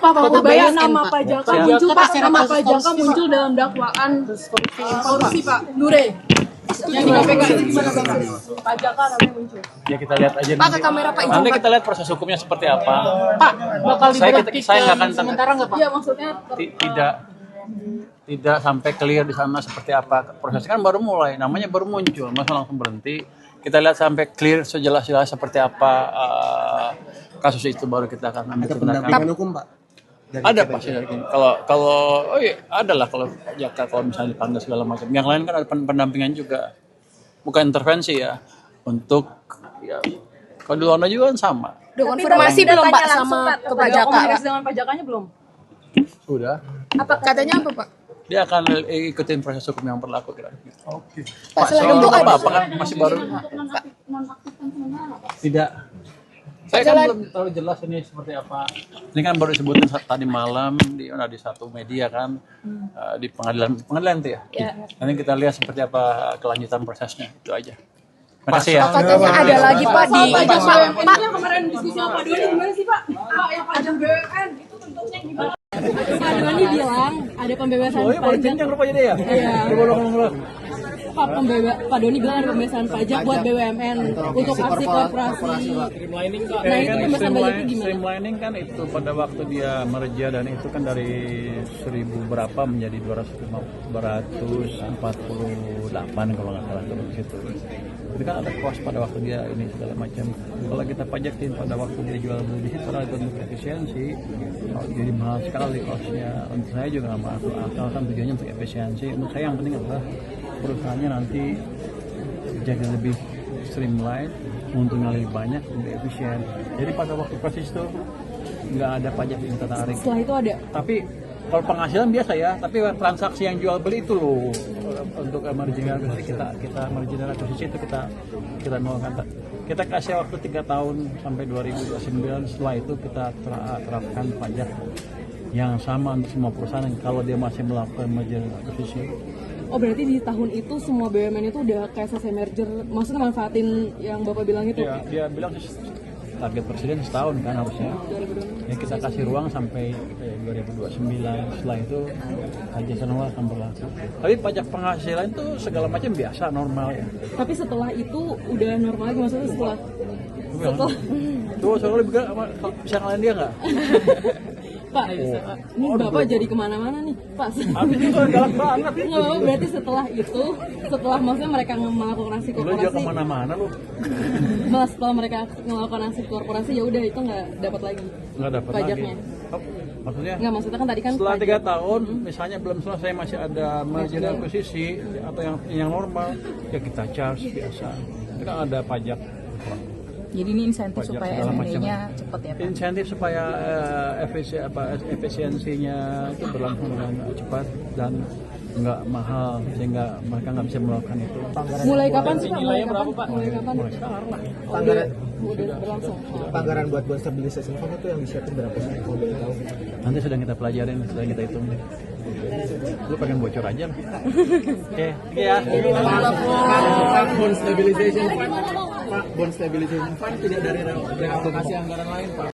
Pak Bayang nama Pak. Pak Jaka muncul, Pak. Nama Pak Jaka muncul dalam dakwaan korupsi, Pak. Nure. Yang di KPK itu gimana, Bang? Pak Jaka namanya muncul. Ya kita lihat aja Pak, ke kamera, Pak. nanti kita lihat proses hukumnya seperti apa. Pak, bakal Saya diberhentikan nggak akan sementara nggak, Pak? Iya, maksudnya tidak sampai clear di sana seperti apa. Prosesnya kan baru mulai, namanya baru muncul, masa langsung berhenti. Kita lihat sampai clear sejelas-jelas seperti apa kasus itu, baru kita akan ambil tindakan. Pendampingan hukum, Pak? Ada pasti. Kalau oh iya, ada lah kalau Jaka kalau misalnya dipanggil segala macam. Yang lain kan ada pendampingan juga, bukan intervensi ya. Untuk ya kalau di luar juga kan sama. Udah konfirmasi belum Pak sama ke Pak Jaka? komunikasi dengan Pak Jakanya belum? Sudah. Apa katanya apa Pak? Dia akan ikutin proses hukum yang berlaku kira. Oke. Pak, selain soal itu ada- apa kan masih baru. Tidak. Saya kan belum terlalu jelas ini seperti apa. Ini kan baru disebutin tadi malam di satu media kan, di pengadilan itu ya. Nanti kita lihat seperti apa kelanjutan prosesnya, itu aja. Terima kasih ya. Katanya ada lagi Pak di Pak, yang kemarin diskusi sama Pak Doni gimana sih, Pak? Pak, yang pajak BUMN itu bentuknya gimana? Pak Doni bilang ada pembebasan pajak. Rupanya dia ya. Iya. Pak Doni bilang ada pembebasan pajak buat BUMN untuk aksi korporasi. Nah, itu pembebasan pajak itu gimana? Streamlining kan itu pada waktu dia merja dan itu kan dari 1000 berapa menjadi 248 kalau nggak salah terus situ. Itu kan ada cost pada waktu dia ini segala macam. Kalau kita pajakin pada waktu dia jual beli di situ karena itu untuk efisiensi, jadi mahal sekali costnya. Untuk saya juga nggak masuk akal kan tujuannya untuk efisiensi. Untuk saya yang penting adalah perusahaannya nanti jadi lebih streamline, untungnya lebih banyak, lebih efisien. Jadi pada waktu proses itu nggak ada pajak yang kita tarik. Setelah itu ada. Tapi kalau penghasilan biasa ya, tapi transaksi yang jual beli itu loh untuk marginal kita marginal akuisisi itu kita nolkan. Kita kasih waktu 3 tahun sampai 2029, setelah itu kita terapkan pajak yang sama untuk semua perusahaan kalau dia masih melakukan merger akuisisi. Oh, berarti di tahun itu semua BUMN itu udah kayak selesai merger, maksudnya manfaatin yang Bapak bilang itu? Ya, dia bilang target presiden setahun kan harusnya. Ya kita kasih ruang sampai 2029, setelah itu aja semua akan berlaku. Tapi pajak penghasilan itu segala macam biasa normal ya. Tapi setelah itu udah normal lagi, maksudnya setelah Tuh soalnya bisa ngalahin dia nggak? Pak, ini Bapak jadi kemana-mana nih, Pak. Habis itu galak banget. Nggak, berarti setelah itu, setelah maksudnya mereka melakukan aksi Lu juga korporasi, kemana-mana lu. setelah mereka melakukan aksi korporasi ya udah itu nggak dapat lagi Nggak dapat pajaknya. lagi. Oh, maksudnya? Nggak, maksudnya kan tadi kan Setelah pajak. 3 tahun, misalnya belum selesai masih ada merger akuisisi atau yang normal, ya kita charge biasa. Itu kan ada pajak. Jadi ini insentif Pajak supaya segala M&A-nya cepat ya Pak? Insentif supaya efisiensinya itu berlangsung dengan cepat dan nggak mahal sehingga mereka nggak bisa melakukan itu. Mulai kapan sih Pak? Mulai kapan? Mulai kapan? Mulai sekarang lah. Udah berlangsung. Anggaran buat stabilization fund itu yang disiapin berapa sih? Kalau boleh tahu. Nanti sedang kita pelajarin, sedang kita hitung deh. Lu pengen bocor aja lah. Oke ya. Pak, bond stabilization fund, Pak, bond stabilization fund tidak dari realokasi anggaran lain, Pak.